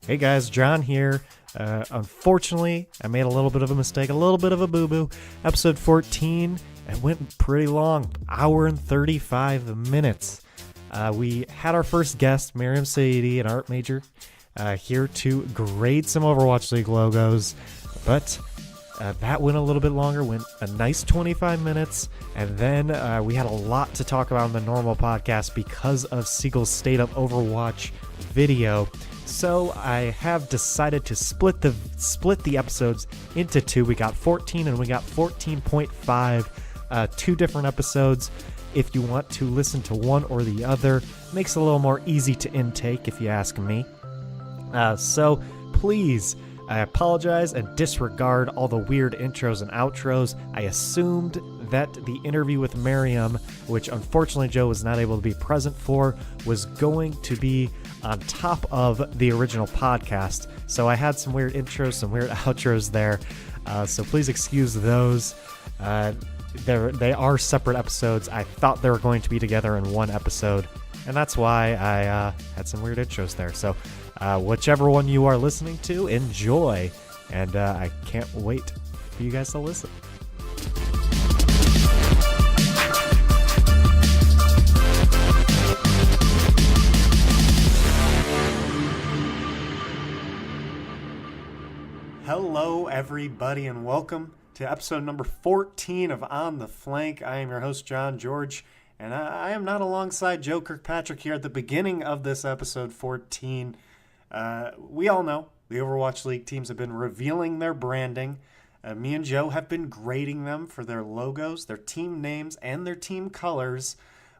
Hey guys, John here. Unfortunately, I made a little bit of a mistake, a little bit of a boo-boo. Episode 14, it went pretty long, hour and 35 minutes. We had our first guest, Mariam Saeedi, an art major, here to grade some Overwatch League logos, but that went a little bit longer, went a nice 25 minutes, and then we had a lot to talk about in the normal podcast because of Siegel's State of Overwatch video. So I have decided to split the episodes into two. We got 14 and we got 14.5, two different episodes. If you want to listen to one or the other, makes it a little more easy to intake if you ask me. So please, I apologize and disregard all the weird intros and outros. I assumed that the interview with Mariam, which unfortunately Joe was not able to be present for, was going to be on top of the original podcast. So I had some weird intros, some weird outros there. So please excuse those. They are separate episodes. I thought they were going to be together in one episode, and that's why I had some weird intros there. So whichever one you are listening to, enjoy. And I can't wait for you guys to listen. Hello, everybody, and welcome to episode number 14 of On the Flank. I am your host, John George, and I am not alongside Joe Kirkpatrick here at the beginning of this episode 14. We all know the Overwatch League teams have been revealing their branding. Me and Joe have been grading them for their logos, their team names, and their team colors.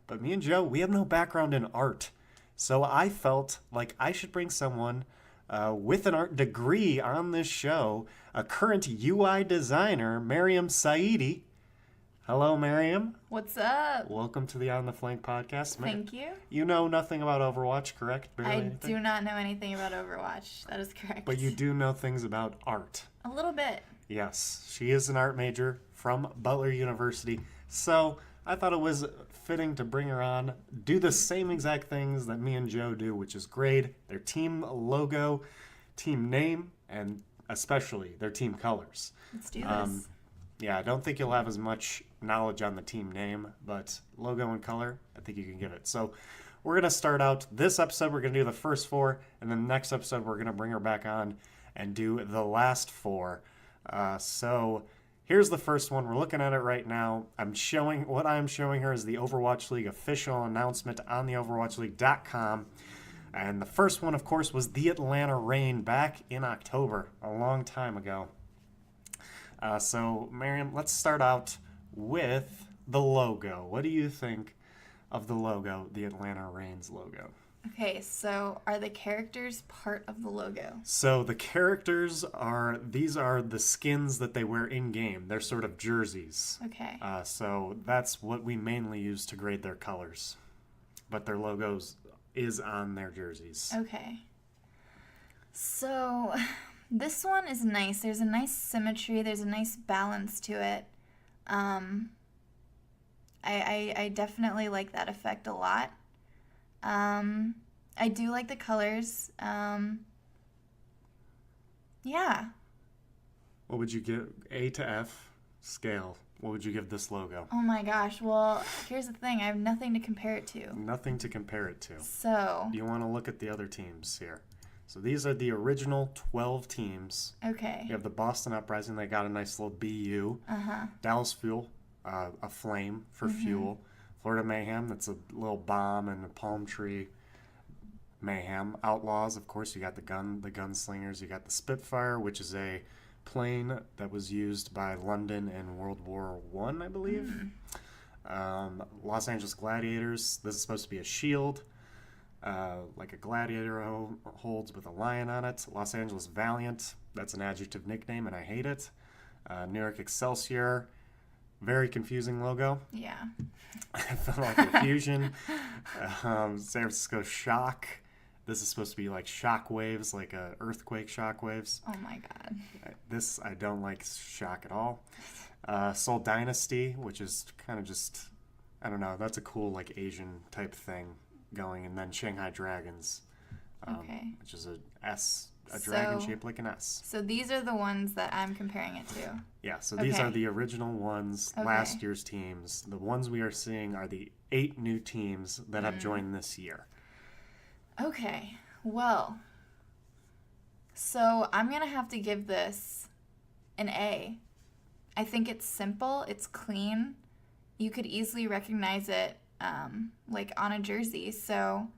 But me and Joe, we have no background in art. So I felt like I should bring someone with an art degree on this show, a current UI designer, Mariam Saeedi. Hello, Mariam. What's up? Welcome to the On the Flank podcast. Thank you. You know nothing about Overwatch, correct? I do not know anything about Overwatch. That is correct. But you do know things about art. A little bit. Yes. She is an art major from Butler University. So I thought it was fitting to bring her on, do the same exact things that me and Joe do, which is grade their team logo, team name, and especially their team colors. Let's do this. Yeah, I don't think you'll have as much knowledge on the team name, but logo and color, I think you can give it. So we're going to start out this episode. We're going to do the first four, and then the next episode we're going to bring her back on and do the last four. So here's the first one. We're looking at it right now. What I'm showing her is the Overwatch League official announcement on the overwatchleague.com. And the first one, of course, was the Atlanta Reign back in October, a long time ago. So, Mariam, let's start out with the logo. What do you think of the logo, the Atlanta Reign's logo? Okay, so are the characters part of the logo? So the characters these are the skins that they wear in-game. They're sort of jerseys. Okay. So that's what we mainly use to grade their colors. But their logos is on their jerseys. Okay. So this one is nice. There's a nice symmetry. There's a nice balance to it. I definitely like that effect a lot. I do like the colors. Yeah. What would you give, A to F scale? What would you give this logo? Oh my gosh. Well, here's the thing. I have nothing to compare it to. Nothing to compare it to. So. You want to look at the other teams here. So these are the original 12 teams. Okay. You have the Boston Uprising. They got a nice little BU. Uh-huh. Dallas Fuel, a flame for fuel. Florida Mayhem, that's a little bomb and a palm tree. Mayhem. Outlaws, of course, you got the gunslingers. You got the Spitfire, which is a plane that was used by London in World War I believe. Los Angeles Gladiators, this is supposed to be a shield, like a gladiator holds with a lion on it. Los Angeles Valiant, that's an adjective nickname, and I hate it. New York Excelsior, very confusing logo. Yeah. I felt like a fusion. San Francisco Shock. This is supposed to be like shock waves, like earthquake shock waves. Oh my god. This, I don't like shock at all. Seoul Dynasty, which is kind of just, I don't know, that's a cool like Asian type thing going. And then Shanghai Dragons, Okay. which is a S a dragon shaped like an S. So these are the ones that I'm comparing it to. Yeah, so these are the original ones, last year's teams. The ones we are seeing are the 8 new teams that have joined this year. Okay, well, so I'm going to have to give this an A. I think it's simple, it's clean. You could easily recognize it like on a jersey. So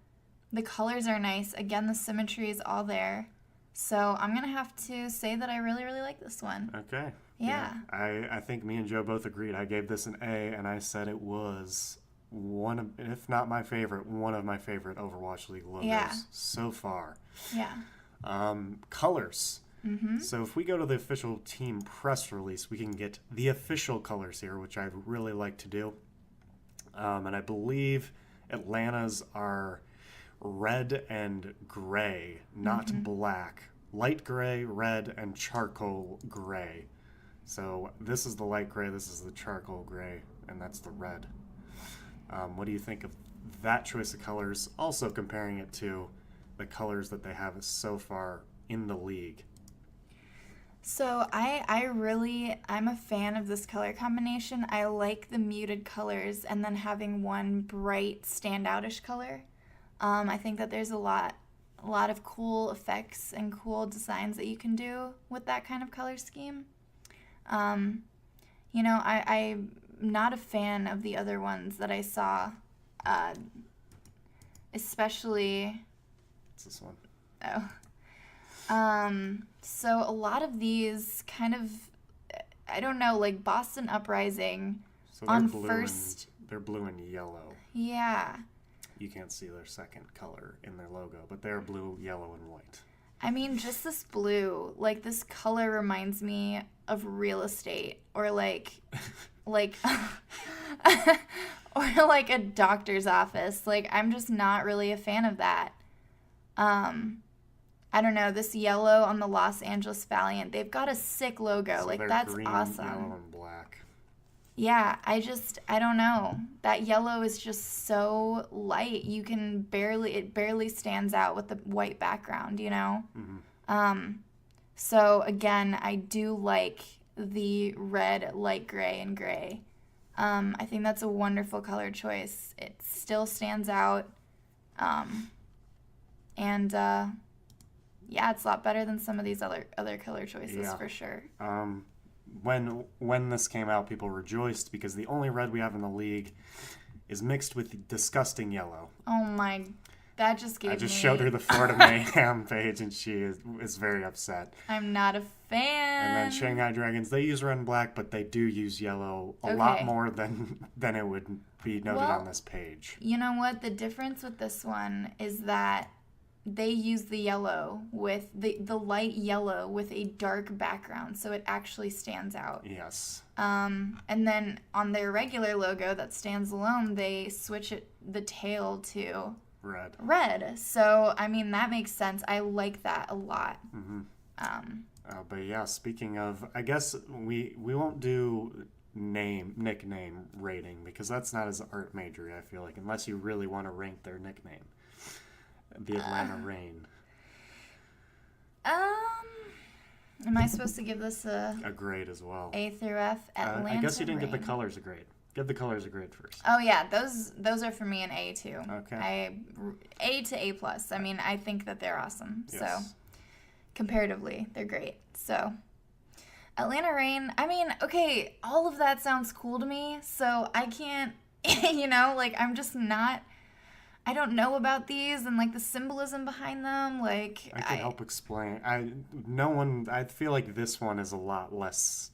the colors are nice. Again, the symmetry is all there. So I'm going to have to say that I really, really like this one. Okay. Yeah. I think me and Joe both agreed. I gave this an A, and I said it was one of, if not my favorite, one of my favorite Overwatch League logos so far. Yeah. Colors. So if we go to the official team press release, we can get the official colors here, which I really like to do. And I believe Atlanta's are red and gray, not black. Light gray, red, and charcoal gray. So this is the light gray, this is the charcoal gray, and that's the red. What do you think of that choice of colors? Also comparing it to the colors that they have so far in the league. So I'm a fan of this color combination. I like the muted colors and then having one bright standoutish color. I think that there's a lot of cool effects and cool designs that you can do with that kind of color scheme. I'm not a fan of the other ones that I saw, especially... What's this one? Oh. So a lot of these kind of, I don't know, like Boston Uprising so they're on blue first... they're blue and yellow. Yeah. You can't see their second color in their logo, but they're blue, yellow, and white. I mean, just this blue, like this color reminds me of real estate or like or like a doctor's office. Like, I'm just not really a fan of that. I don't know, this yellow on the Los Angeles Valiant, they've got a sick logo. So like, they're that's green, awesome. Yellow, and black. Yeah, I don't know. That yellow is just so light. It barely stands out with the white background, you know? So again, I do like the red, light gray, and gray. I think that's a wonderful color choice. It still stands out. Yeah, it's a lot better than some of these other color choices for sure. When this came out, people rejoiced because the only red we have in the league is mixed with disgusting yellow. Oh my, that just gave me... I just showed her the Florida Mayhem page, and she is very upset. I'm not a fan. And then Shanghai Dragons, they use red and black, but they do use yellow a lot more than it would be noted on this page. You know what? The difference with this one is that they use the yellow with the light yellow with a dark background, so it actually stands out. Yes. And then on their regular logo that stands alone, they switch the tail to red. So I mean, that makes sense. I like that a lot. But yeah, speaking of, I guess we won't do nickname rating because that's not as art majory, I feel like, unless you really want to rank their nickname. The Atlanta Reign. Am I supposed to give this a grade as well? A through F. Atlanta I guess you didn't Reign. give the colors a grade. Give the colors a grade first. Oh yeah, those are for me an A too. Okay. A to A plus. I mean, I think that they're awesome. Yes. So comparatively, they're great. So Atlanta Reign. I mean, okay, all of that sounds cool to me. So I can't, I'm just not. I don't know about these and like the symbolism behind them. Like I can help explain. I feel like this one is a lot less.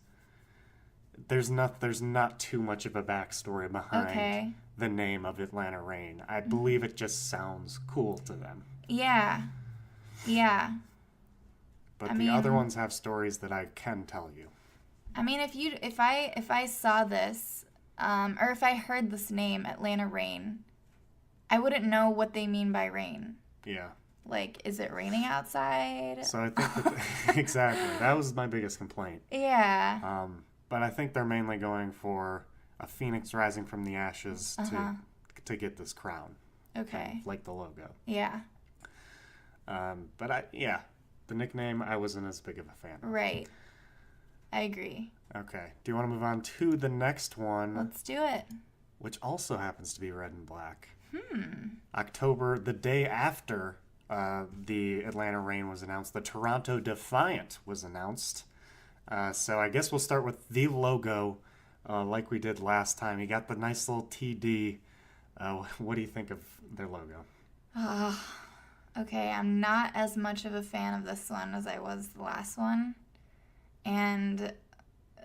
There's not too much of a backstory behind the name of Atlanta Reign. I believe it just sounds cool to them. Yeah. But the other ones have stories that I can tell you. I mean, if I saw this, or if I heard this name, Atlanta Reign, I wouldn't know what they mean by rain. Yeah. Like, is it raining outside? So I think that exactly. That was my biggest complaint. Yeah. But I think they're mainly going for a phoenix rising from the ashes to get this crown. Okay. Like the logo. Yeah. But the nickname I wasn't as big of a fan of. Right. I agree. Okay. Do you want to move on to the next one? Let's do it. Which also happens to be red and black. October, the day after the Atlanta Reign was announced, the Toronto Defiant was announced. So I guess we'll start with the logo, like we did last time. You got the nice little TD. What do you think of their logo? Okay, I'm not as much of a fan of this one as I was the last one. And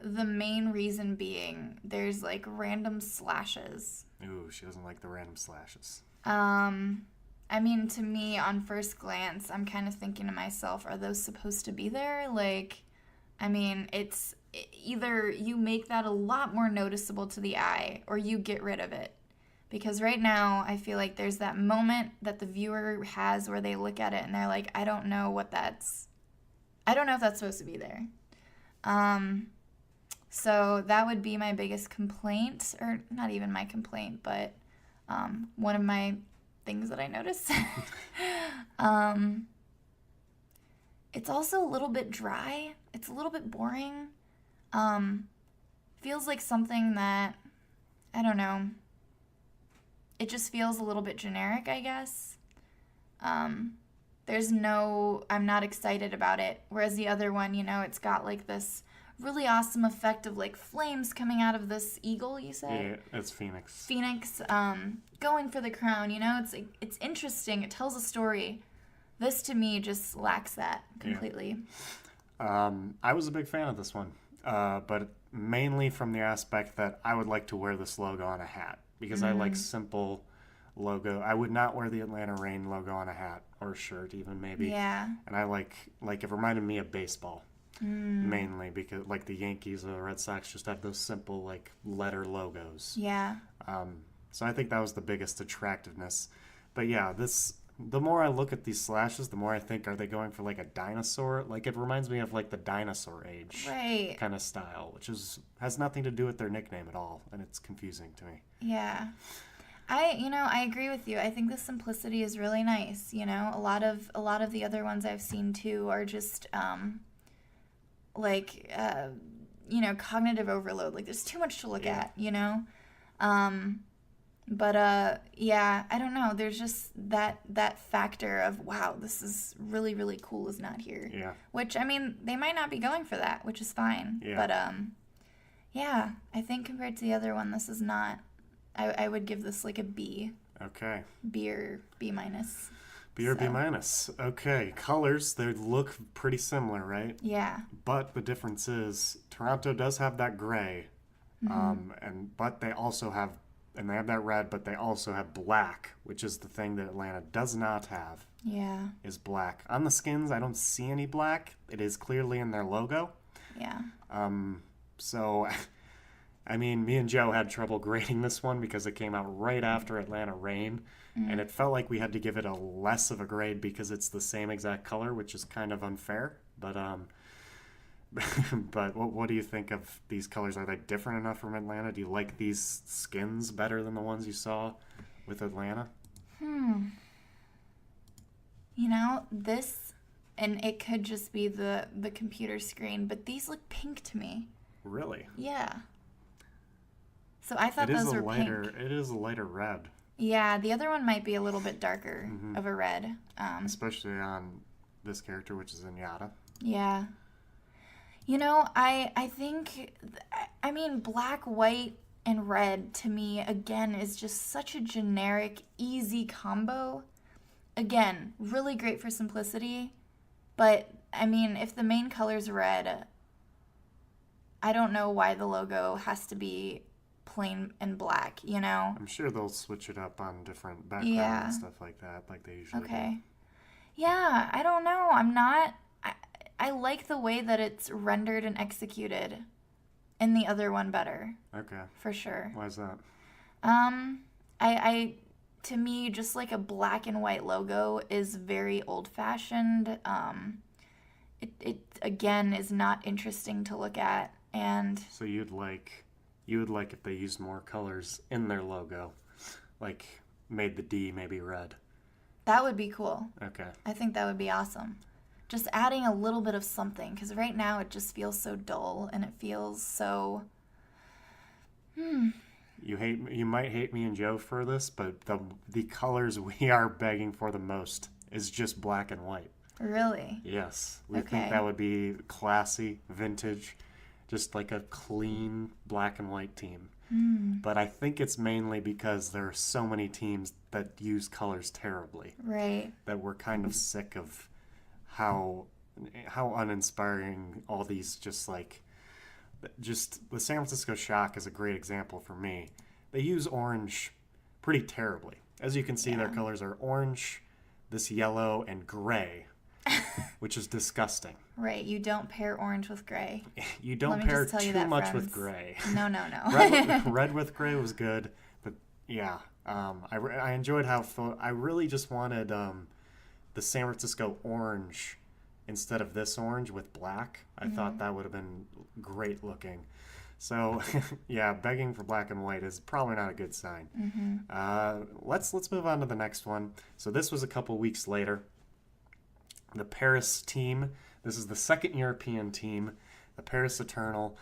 the main reason being there's like random slashes. Ooh, she doesn't like the random slashes. I mean, to me, on first glance, I'm kind of thinking to myself, are those supposed to be there? Like, I mean, it's either you make that a lot more noticeable to the eye or you get rid of it. Because right now, I feel like there's that moment that the viewer has where they look at it and they're like, I don't know if that's supposed to be there. So that would be my biggest complaint, or not even my complaint, but one of my things that I noticed. It's also a little bit dry. It's a little bit boring. Feels like something that, I don't know, it just feels a little bit generic, I guess. I'm not excited about it. Whereas the other one, it's got like this really awesome effect of like flames coming out of this eagle, you said? Yeah, it's Phoenix. Phoenix, going for the crown, it's interesting. It tells a story. This to me just lacks that completely. Yeah. I was a big fan of this one, but mainly from the aspect that I would like to wear this logo on a hat because I like simple logo. I would not wear the Atlanta Reign logo on a hat or a shirt even maybe. Yeah. And I like it reminded me of baseball. Mainly because like the Yankees or the Red Sox just have those simple like letter logos. Yeah. So I think that was the biggest attractiveness. But yeah, the more I look at these slashes, the more I think, are they going for like a dinosaur? Like it reminds me of like the dinosaur age kind of style, which has nothing to do with their nickname at all, and it's confusing to me. Yeah. I agree with you. I think the simplicity is really nice. A lot of the other ones I've seen too are just cognitive overload. Like there's too much to look at, But yeah, I don't know. There's just that factor of, wow, this is really, really cool is not here. Yeah. Which, I mean, they might not be going for that, which is fine. Yeah. But yeah, I think compared to the other one, this is not. I would give this like a B. Okay. B or B minus. B or B minus. Okay. Colors, they look pretty similar, right? Yeah. But the difference is Toronto does have that gray, but they also have, and they have that red, but they also have black, which is the thing that Atlanta does not have. Yeah. Is black. On the skins, I don't see any black. It is clearly in their logo. Yeah. So, I mean, me and Joe had trouble grading this one because it came out right after Atlanta Reign, and it felt like we had to give it a less of a grade because it's the same exact color, which is kind of unfair. But but what do you think of these colors? Are they different enough from Atlanta? Do you like these skins better than the ones you saw with Atlanta? This, and it could just be the computer screen, but these look pink to me. Really? Yeah. So I thought those were pink. It is a lighter red. Yeah, the other one might be a little bit darker of a red. Especially on this character, which is Zenyatta. Yeah. I think, I mean, black, white, and red to me, again, is just such a generic, easy combo. Again, really great for simplicity. But, I mean, if the main color's red, I don't know why the logo has to be plain and black, I'm sure they'll switch it up on different backgrounds and stuff like that, like they usually do. Yeah, I don't know. I like the way that it's rendered and executed in the other one better. Okay. For sure. Why is that? To me, just like a black and white logo is very old-fashioned. It again is not interesting to look at, and so you would like if they used more colors in their logo, like made the D maybe red. That would be cool. Okay. I think that would be awesome. just adding a little bit of something, because right now it just feels so dull and it feels so. You might hate me and Joe for this, but the colors we are begging for the most is just black and white. Really? Yes, we Okay. think that would be classy, vintage, just like a clean black and white team. But I think it's mainly because there are so many teams that use colors terribly Right. that we're kind of sick of how uninspiring all these just the San Francisco Shock is a great example for me. They use orange pretty terribly. As you can see, their colors are orange, this yellow, and gray, which is disgusting. Right. You don't pair orange with gray. You don't Let me pair just tell you too that, much with friends. gray. No. Red with gray was good, but yeah, I enjoyed how I really just wanted the San Francisco orange instead of this orange with black. I thought that would have been great looking. So yeah, begging for black and white is probably not a good sign. Let's move on to the next one. So this was a couple weeks later. The Paris team. This is the second European team, the Paris Eternal.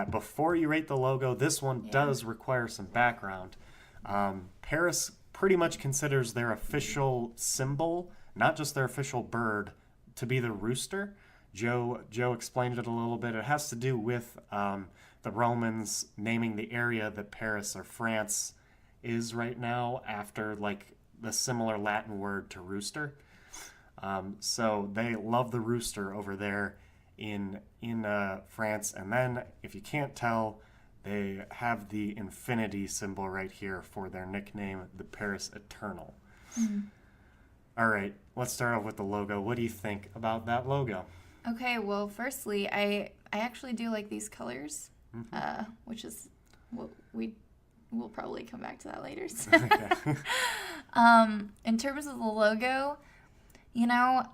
Before you rate the logo, this one does require some background. Paris pretty much considers their official symbol, not just their official bird, to be the rooster. Joe explained it a little bit. It has to do with the Romans naming the area that Paris or France is right now after like the similar Latin word to rooster. So they love the rooster over there in France. And then, if you can't tell, they have the infinity symbol right here for their nickname, the Paris Eternal. All right, let's start off with the logo. What do you think about that logo? Okay, well, firstly, I actually do like these colors, which is we'll probably come back to that later. Okay. In terms of the logo, you know,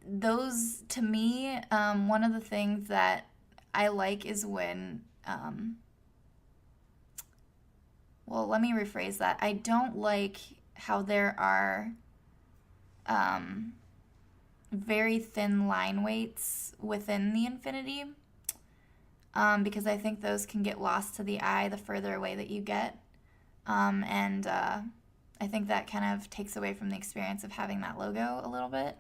those to me, one of the things that I like is when, well, let me rephrase that. I don't like how there are very thin line weights within the infinity, because I think those can get lost to the eye the further away that you get. And I think that kind of takes away from the experience of having that logo a little bit.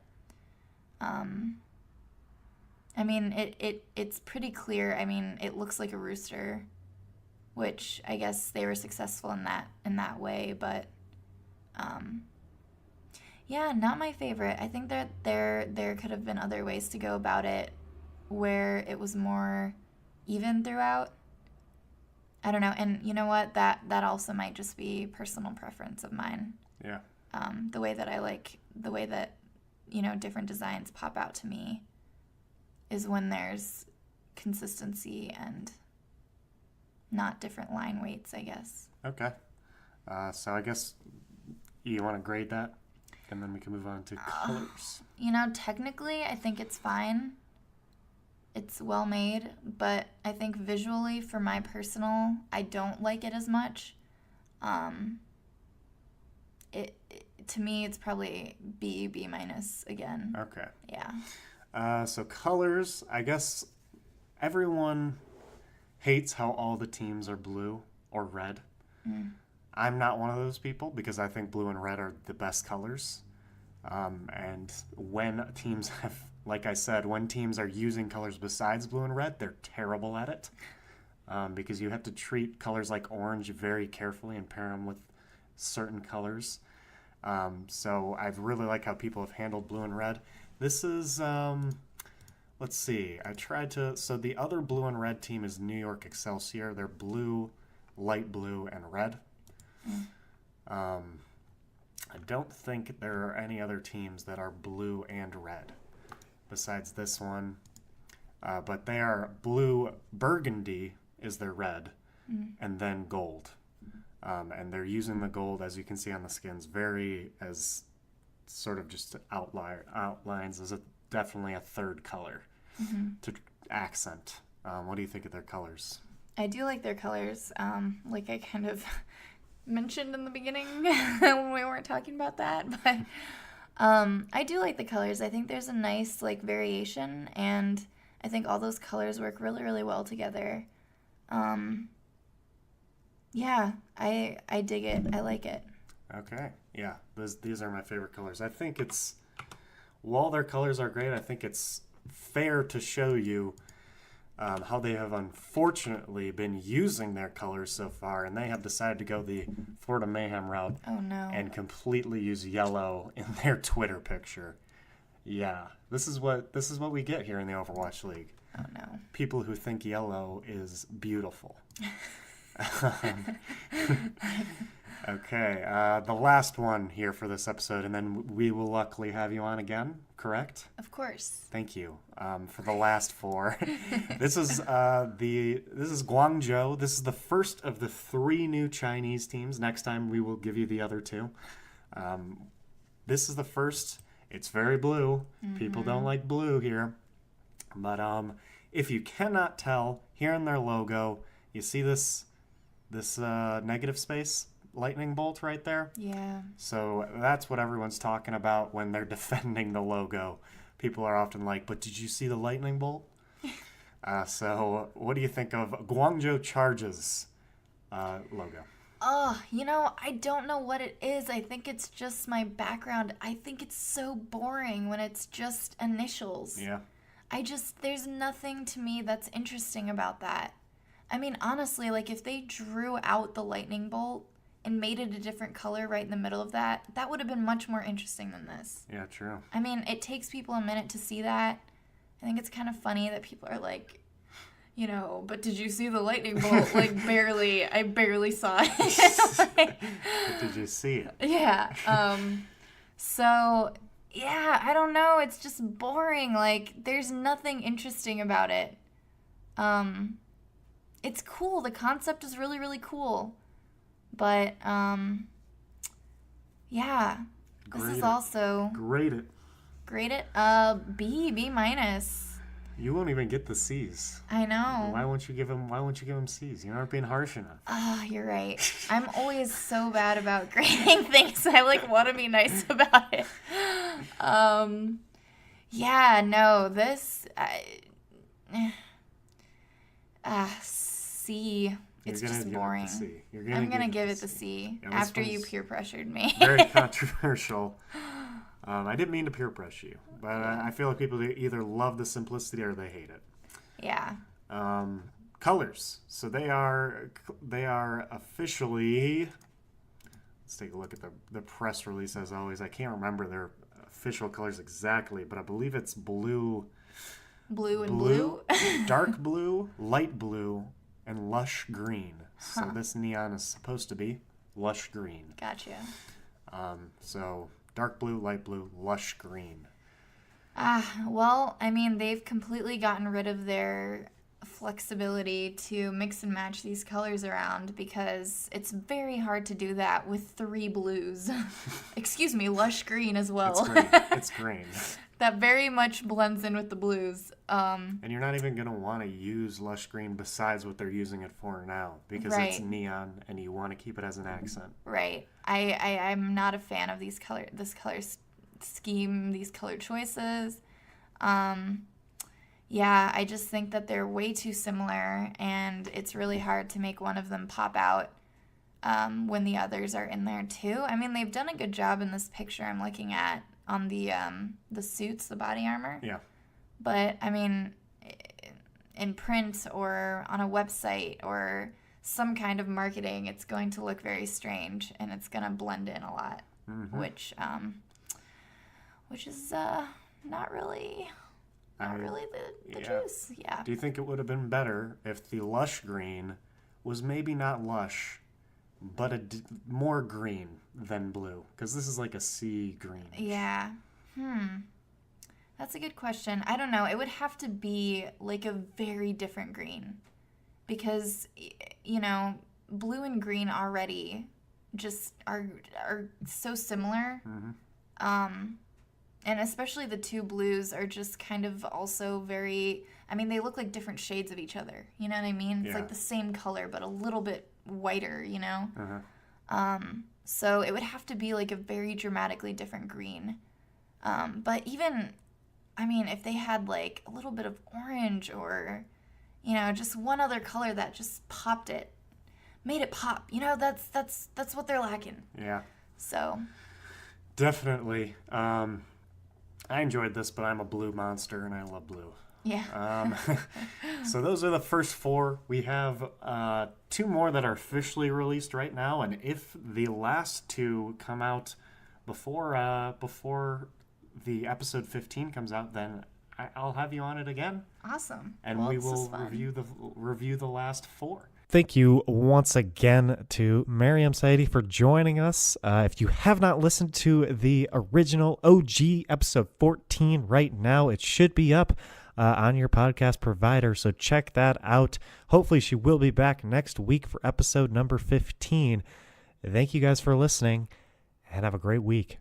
I mean, it's pretty clear. I mean, it looks like a rooster, which I guess they were successful in that way, but yeah, not my favorite. I think that there could have been other ways to go about it where it was more even throughout. I don't know. And you know what? That also might just be personal preference of mine. Yeah. The way that, you know, different designs pop out to me is when there's consistency and not different line weights, I guess. Okay. So I guess you want to grade that, and then we can move on to colors. You know, technically, I think it's fine. It's well made, but I think visually, for my personal, I don't like it as much. To me, it's probably B minus again. Okay. Yeah. So colors, I guess everyone hates how all the teams are blue or red. I'm not one of those people because I think blue and red are the best colors. And when teams have, like I said, when teams are using colors besides blue and red, they're terrible at it. Because you have to treat colors like orange very carefully and pair them with certain colors. So I really like how people have handled blue and red. This is, let's see, so the other blue and red team is New York Excelsior. They're blue, light blue, and red. I don't think there are any other teams that are blue and red besides this one. But they are blue, burgundy is their red, and then gold. And they're using the gold, as you can see on the skins, as sort of just outlines as definitely a third color to accent. What do you think of their colors? I do like their colors. Like I kind of mentioned in the beginning when we weren't talking about that, but I do like the colors. I think there's a nice like variation, and I think all those colors work really, really well together. Um, yeah, I dig it. I like it. Okay. Yeah, these are my favorite colors. I think while their colors are great, I think it's fair to show you how they have unfortunately been using their colors so far, and they have decided to go the Florida Mayhem route Oh no. and completely use yellow in their Twitter picture. Yeah, this is what we get here in the Overwatch League. Oh no. People who think yellow is beautiful. Okay, the last one here for this episode, and then we will luckily have you on again, correct? Of course. Thank you for the last four. This is Guangzhou. This is the first of the 3 new Chinese teams. Next time we will give you the other 2. This is the first. It's very blue. People don't like blue here. But if you cannot tell, here in their logo, you see this negative space lightning bolt right there? Yeah. So that's what everyone's talking about when they're defending the logo. People are often like, but did you see the lightning bolt? So what do you think of Guangzhou Charge's logo? Oh, I don't know what it is. I think it's just my background. I think it's so boring when it's just initials. Yeah. There's nothing to me that's interesting about that. I mean, honestly, like if they drew out the lightning bolt and made it a different color right in the middle of that would have been much more interesting than this. Yeah, true. I mean, it takes people a minute to see that. I think it's kind of funny that people are like, but did you see the lightning bolt? Like, I barely saw it. But did you see it? Yeah. So, yeah, I don't know. It's just boring. Like, there's nothing interesting about it. It's cool. The concept is really, really cool. But, yeah. This is also... Grade it. Grade it? B minus. You won't even get the C's. I know. Why won't you give him C's? You aren't being harsh enough. You're right. I'm always so bad about grading things. I want to be nice about it. Yeah, no, this C. It's just boring. I'm gonna give it the C after you peer pressured me. Very controversial. I didn't mean to peer pressure you, but I feel like people either love the simplicity or they hate it. Yeah. Colors. So they are officially. Let's take a look at the press release as always. I can't remember their official colors exactly, but I believe it's blue. Blue, dark blue, light blue, and lush green. So this neon is supposed to be lush green. Gotcha. So dark blue, light blue, lush green. Well, I mean, they've completely gotten rid of their flexibility to mix and match these colors around because it's very hard to do that with 3 blues. Excuse me, lush green as well. It's green. That very much blends in with the blues. And you're not even going to want to use lush green besides what they're using it for now because it's neon and you want to keep it as an accent. Right. I'm not a fan of this color scheme, these color choices. Yeah, I just think that they're way too similar and it's really hard to make one of them pop out when the others are in there too. I mean, they've done a good job in this picture I'm looking at on the suits, the body armor. Yeah. But, I mean, in print or on a website or some kind of marketing, it's going to look very strange and it's going to blend in a lot, which is not really the juice. Yeah. Do you think it would have been better if the lush green was maybe not lush, but more green than blue? Because this is like a sea green. Yeah. That's a good question. I don't know. It would have to be like a very different green because, blue and green already just are so similar. And especially the 2 blues are just kind of also very, I mean, they look like different shades of each other. You know what I mean? It's like the same color, but a little bit whiter, Uh-huh. So it would have to be like a very dramatically different green. But even, I mean, if they had like a little bit of orange or, just one other color that just popped it, made it pop, that's what they're lacking. Yeah. So. Definitely. I enjoyed this, but I'm a blue monster and I love blue. Yeah. So those are the first 4. We have 2 more that are officially released right now, and if the last 2 come out before the episode 15 comes out, then I'll have you on it again. Awesome. And we will review the last 4. Thank you once again to Mariam Saeedi for joining us. If you have not listened to the original OG episode 14 right now, it should be up on your podcast provider, so check that out. Hopefully she will be back next week for episode number 15. Thank you guys for listening, and have a great week.